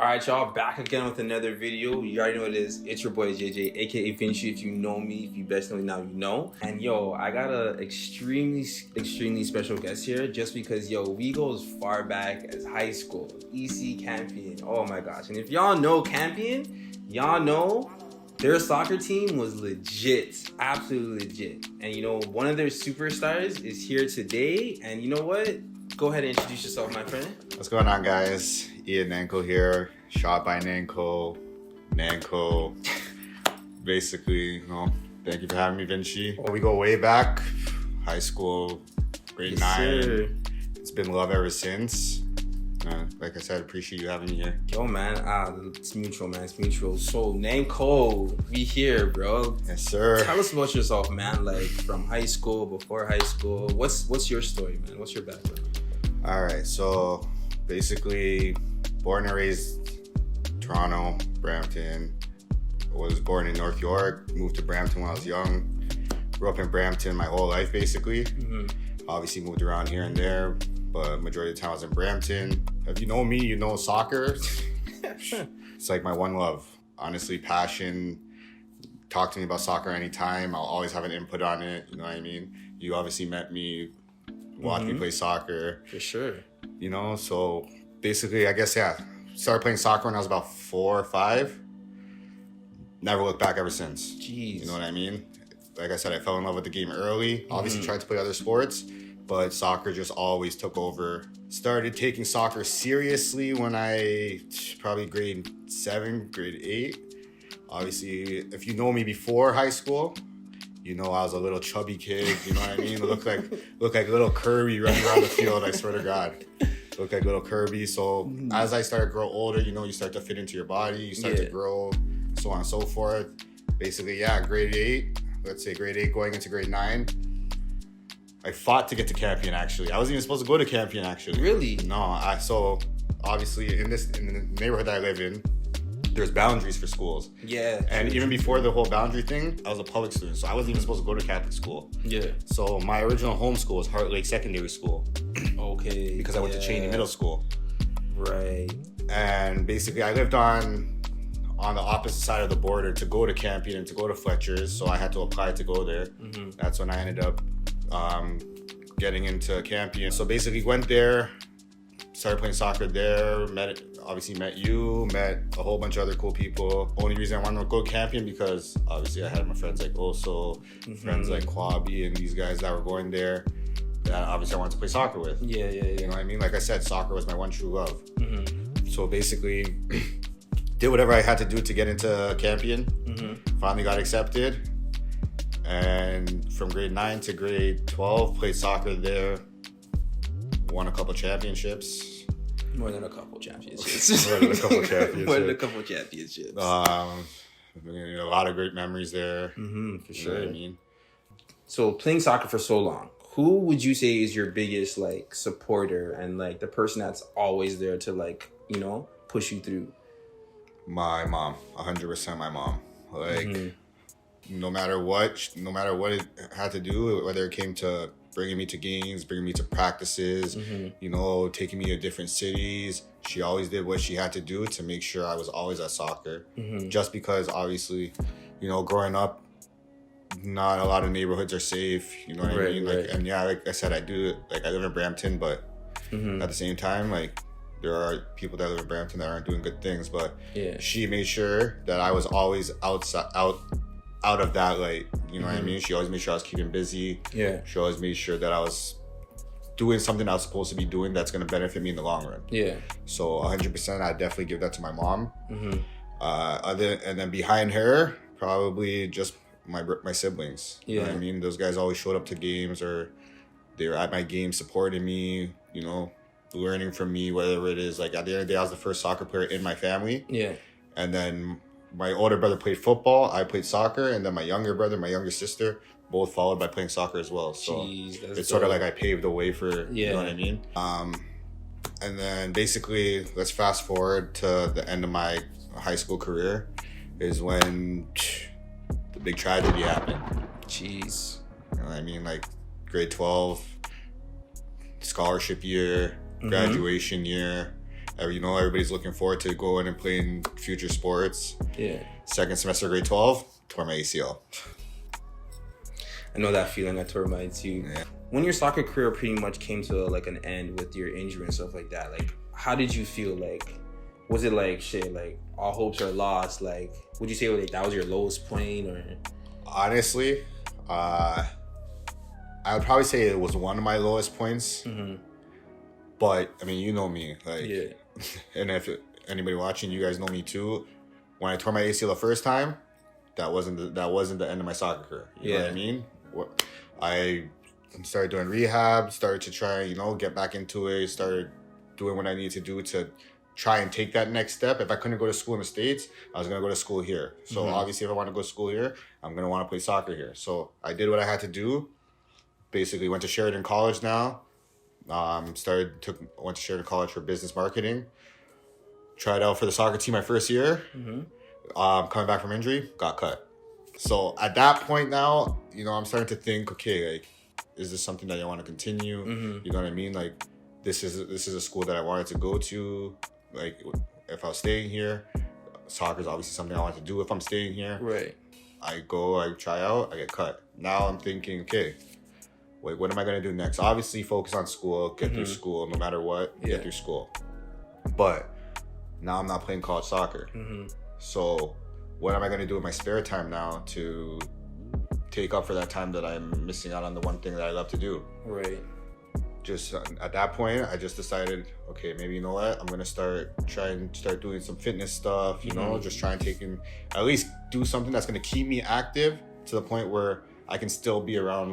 Alright, y'all, back again with another video. You already know what it is. It's your boy JJ, aka Finchy. If you know me, if you best know me now, you know. And yo, I got a extremely special guest here just because, yo, we go as far back as high school. EC Campion. Oh my gosh. And if y'all know Campion, y'all know their soccer team was legit. Absolutely legit. And you know, one of their superstars is here today. And you know what? Go ahead and introduce yourself, my friend. What's going on, guys? Ian Nanco here. Shot by Nanco. Basically, you know, thank you for having me, Vinci. Well, we go way back. High school, grade 9. Sir. It's been love ever since. Like I said, appreciate you having me here. Yo, man, it's mutual, man. It's mutual. So, Nanco, we here, bro. Yes, sir. Tell us about yourself, man. Like, from high school, before high school. What's your story, man? What's your background? All right, so basically, born and raised Toronto, Brampton. Was born in North York, moved to Brampton when I was young. Grew up in Brampton my whole life, basically. Mm-hmm. Obviously moved around here and there, but majority of the time I was in Brampton. If you know me, you know soccer. It's like my one love. Honestly, passion. Talk to me about soccer anytime. I'll always have an input on it. You know what I mean? You obviously met me, watched me play soccer. For sure. You know, so basically, I guess, yeah. Started playing soccer when I was about 4 or 5. Never looked back ever since. Jeez. You know what I mean? Like I said, I fell in love with the game early. Obviously tried to play other sports, but soccer just always took over. Started taking soccer seriously when I probably grade 7, grade 8. Obviously, if you know me before high school, you know I was a little chubby kid. You know what I mean? Look like little Kirby running around the field. I swear to God. Look like little Kirby. So as I started to grow older, you know, you start to fit into your body. You start to grow, so on and so forth. Basically, yeah, grade 8. Let's say grade 8 going into grade 9. I fought to get to Campion, actually. I wasn't even supposed to go to Campion, actually. Really? No. So obviously in the neighborhood that I live in, there's boundaries for schools. Yeah. And even before the whole boundary thing, I was a public student, so I wasn't even supposed to go to Catholic school. Yeah. So my original home school was Heart Lake Secondary School. Okay. Because I went to Cheney Middle School. Right. And basically I lived on the opposite side of the border to go to Campion and to go to Fletcher's, so I had to apply to go there. Mm-hmm. That's when I ended up getting into Campion. So basically went there, started playing soccer there, met you, met a whole bunch of other cool people. Only reason I wanted to go to Campion because obviously I had my friends like Oso, friends like Kwabi, and these guys that were going there that obviously I wanted to play soccer with. Yeah. You know what I mean? Like I said, soccer was my one true love. Mm-hmm. So basically, did whatever I had to do to get into Campion. Mm-hmm. Finally got accepted. And from grade 9 to grade 12, played soccer there. Won a couple championships. More than a couple championships. More than a couple championships. More than a couple championships. A lot of great memories there. For sure. You know what I mean? So playing soccer for so long, who would you say is your biggest like supporter and like the person that's always there to like, you know, push you through? My mom, 100% my mom. Like, no matter what it had to do, whether it came to bringing me to games, bringing me to practices, you know, taking me to different cities. She always did what she had to do to make sure I was always at soccer. Just because, obviously, you know, growing up, not a lot of neighborhoods are safe. You know what I mean? Like, and yeah, like I said, I live in Brampton, but at the same time, like, there are people that live in Brampton that aren't doing good things. But she made sure that I was always out of that, like, you know what I mean? She always made sure I was keeping busy. Yeah. She always made sure that I was doing something I was supposed to be doing that's going to benefit me in the long run. Yeah. So 100%, I definitely give that to my mom. And then behind her, probably just my siblings. Yeah. You know what I mean? Those guys always showed up to games, or they were at my games supporting me, you know, learning from me, whatever it is. Like, at the end of the day, I was the first soccer player in my family. Yeah. And then my older brother played football, I played soccer, and then my younger brother, my younger sister, both followed by playing soccer as well. So it's sort of like I paved the way for, you know what I mean? And then basically, let's fast forward to the end of my high school career is when the big tragedy happened. Jeez. You know what I mean? Like, grade 12, scholarship year, graduation year, everybody's looking forward to going and playing future sports. Yeah. Second semester grade 12, tore my ACL. I know that feeling. I tore mine too. Yeah. When your soccer career pretty much came to like an end with your injury and stuff like that, like how did you feel? Like, was it like shit? Like all hopes are lost? Like, would you say like that was your lowest point or? Honestly, I would probably say it was one of my lowest points. Mm-hmm. But I mean, you know me, like, yeah. And if anybody watching, you guys know me too. When I tore my ACL the first time, that wasn't the end of my soccer career. You know what I mean? I started doing rehab, started to try, get back into it, started doing what I needed to do to try and take that next step. If I couldn't go to school in the States, I was going to go to school here. So obviously, if I want to go to school here, I'm going to want to play soccer here. So I did what I had to do. Basically, went to Sheridan College now. Went to Sheridan College for business marketing. Tried out for the soccer team my first year. Coming back from injury, got cut. So at that point now, I'm starting to think, okay, like, is this something that I want to continue? You know what I mean? Like, this is a school that I wanted to go to. Like, if I was staying here, soccer is obviously something I want to do if I'm staying here. Right. I go, I try out, I get cut. Now I'm thinking, okay, wait, what am I going to do next? Obviously, focus on school, get through school, no matter what, get through school. But now I'm not playing college soccer. So what am I going to do with my spare time now to take up for that time that I'm missing out on the one thing that I love to do? Right. Just at that point, I just decided, okay, maybe you know what? I'm going to start doing some fitness stuff, just try and at least do something that's going to keep me active to the point where I can still be around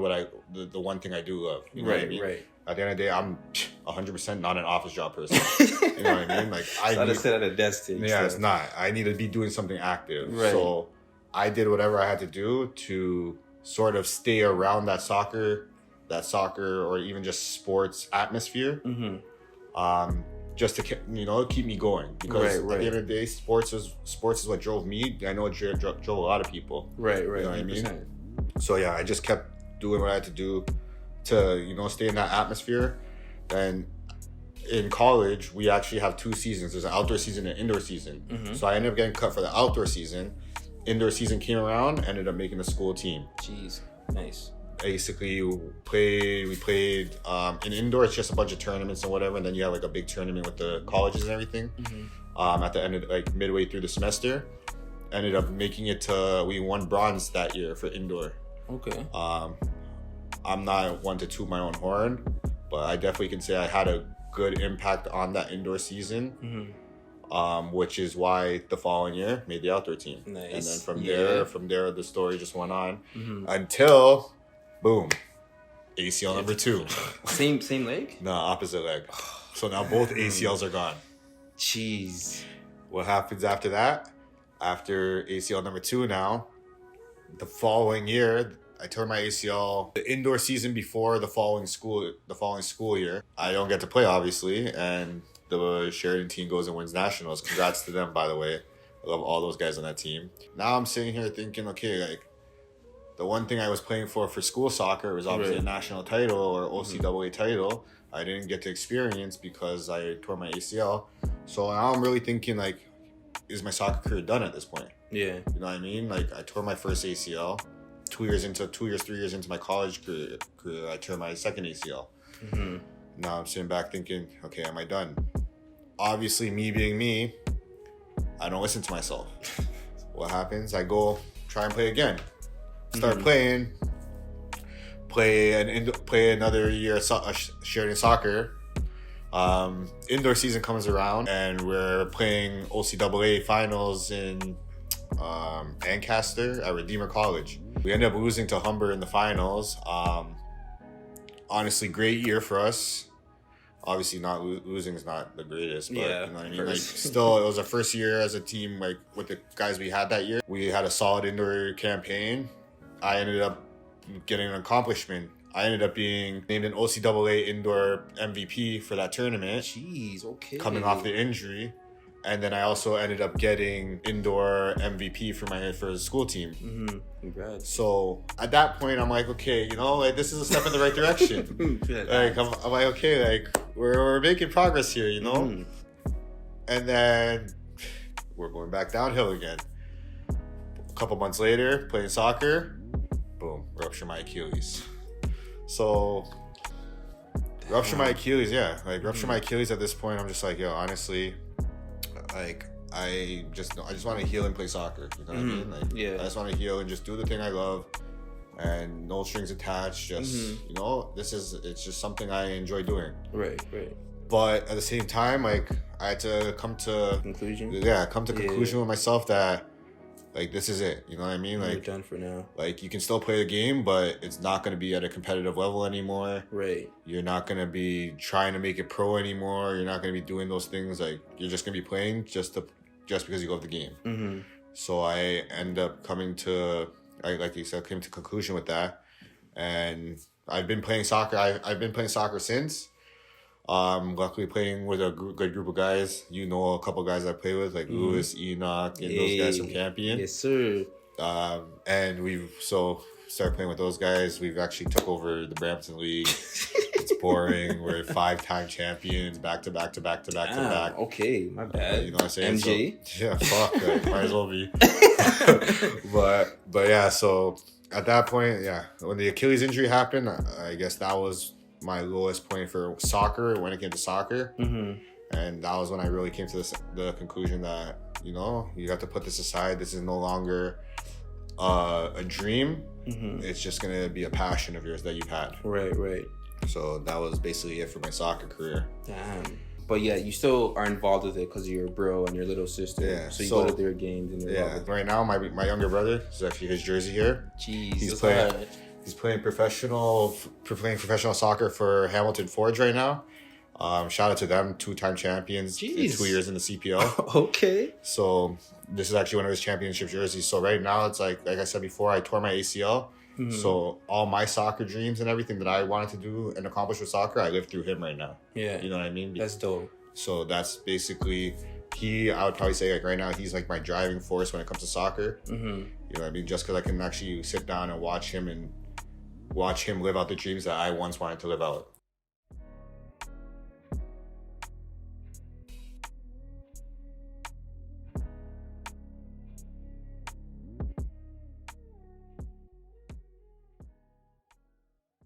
the one thing I do love. You know what I mean? Right. At the end of the day, I'm 100% not an office job person. You know what I mean? Like, I need to sit at a desk. Yeah, it's not. I need to be doing something active. Right. So I did whatever I had to do to sort of stay around that soccer or even just sports atmosphere. Just to keep me going, because at the end of the day, sports is what drove me. I know it drove a lot of people. Right. You know what I mean? So yeah, I just kept doing what I had to do to stay in that atmosphere. And in college, we actually have 2 seasons. There's an outdoor season and an indoor season. So I ended up getting cut for the outdoor season. Indoor season came around, ended up making the school team. Jeez, nice. Basically, we played in indoor. It's just a bunch of tournaments and whatever, and then you have like a big tournament with the colleges and everything. At the end of like midway through the semester, ended up making it to. We won bronze that year for indoor. Okay. I'm not one to toot my own horn, but I definitely can say I had a good impact on that indoor season. Which is why the following year made the outdoor team. Nice. And then from there, the story just went on until. Boom. ACL number 2. Same leg? No, opposite leg. So now both ACLs are gone. Jeez. What happens after that? After ACL number 2 now, the following year, I tore my ACL the indoor season before the following school year. I don't get to play, obviously, and the Sheridan team goes and wins nationals. Congrats to them, by the way. I love all those guys on that team. Now I'm sitting here thinking, okay, like, the one thing I was playing for school soccer was obviously a national title or OCAA title. I didn't get to experience because I tore my ACL. So now I'm really thinking, like, is my soccer career done at this point? Yeah. You know what I mean? Like, I tore my first ACL. 3 years into my college career, I tore my second ACL. Now I'm sitting back thinking, okay, am I done? Obviously, me being me, I don't listen to myself. What happens? I go try and play again. Start playing, play another year of Sheridan soccer. Indoor season comes around, and we're playing OCAA finals in Ancaster at Redeemer College. We end up losing to Humber in the finals. Honestly, great year for us. Obviously, not losing is not the greatest, but you know what I mean. Like, still, it was our first year as a team. Like, with the guys we had that year, we had a solid indoor campaign. I ended up getting an accomplishment. I ended up being named an OCAA indoor MVP for that tournament. Jeez, okay. Coming off the injury. And then I also ended up getting indoor MVP for the school team. Congrats. So at that point, I'm like, okay, like, this is a step in the right direction. Like, I'm like, okay, like, we're making progress here, And then we're going back downhill again. A couple months later, playing soccer, boom, rupture my Achilles. So, rupture my Achilles, yeah. Like, rupture my Achilles at this point, I'm just like, yo, honestly, like, I just want to heal and play soccer. You know what I mean? Like, yeah. I just want to heal and just do the thing I love. And no strings attached. Just, you know, it's just something I enjoy doing. Right. But at the same time, like, I had to come to conclusion. Yeah, come to conclusion with myself that, like, this is it. You know what I mean? Like, you're done for now. Like, you can still play the game, but it's not going to be at a competitive level anymore. Right. You're not going to be trying to make it pro anymore. You're not going to be doing those things. Like, you're just going to be playing just because you love the game. So I end up coming to, like you said, came to conclusion with that. And I've been playing soccer. I've been playing soccer since. Luckily playing with a good group of guys. You know, a couple guys I play with, like Lewis, Enoch, and those guys from Campion. Yes, sir. And we've started playing with those guys. We've actually took over the Brampton League. It's boring. We're 5-time champions, back to back. Okay, my bad. You know what I'm saying? MJ. So, yeah, fuck. Like, might as well be. but yeah. So at that point, yeah, when the Achilles injury happened, I guess that was my lowest point for soccer when it came to soccer. And that was when I really came to the conclusion that, you know, you have to put this aside. This is no longer a dream. It's just going to be a passion of yours that you've had. Right. So that was basically it for my soccer career. Damn. But yeah, you still are involved with it because of your bro and your little sister. Yeah. So you go to their games and right now my younger brother is actually his jersey here. Jeez, He's playing professional soccer for Hamilton Forge right now. Shout out to them, 2-time champions, 2 years in the CPL. Okay. So this is actually one of his championship jerseys. So right now it's like I said before, I tore my ACL. So all my soccer dreams and everything that I wanted to do and accomplish with soccer, I live through him right now. Yeah. You know what I mean? That's dope. So that's basically I would probably say, like, right now he's like my driving force when it comes to soccer. You know what I mean? Just because I can actually sit down and watch him live out the dreams that I once wanted to live out.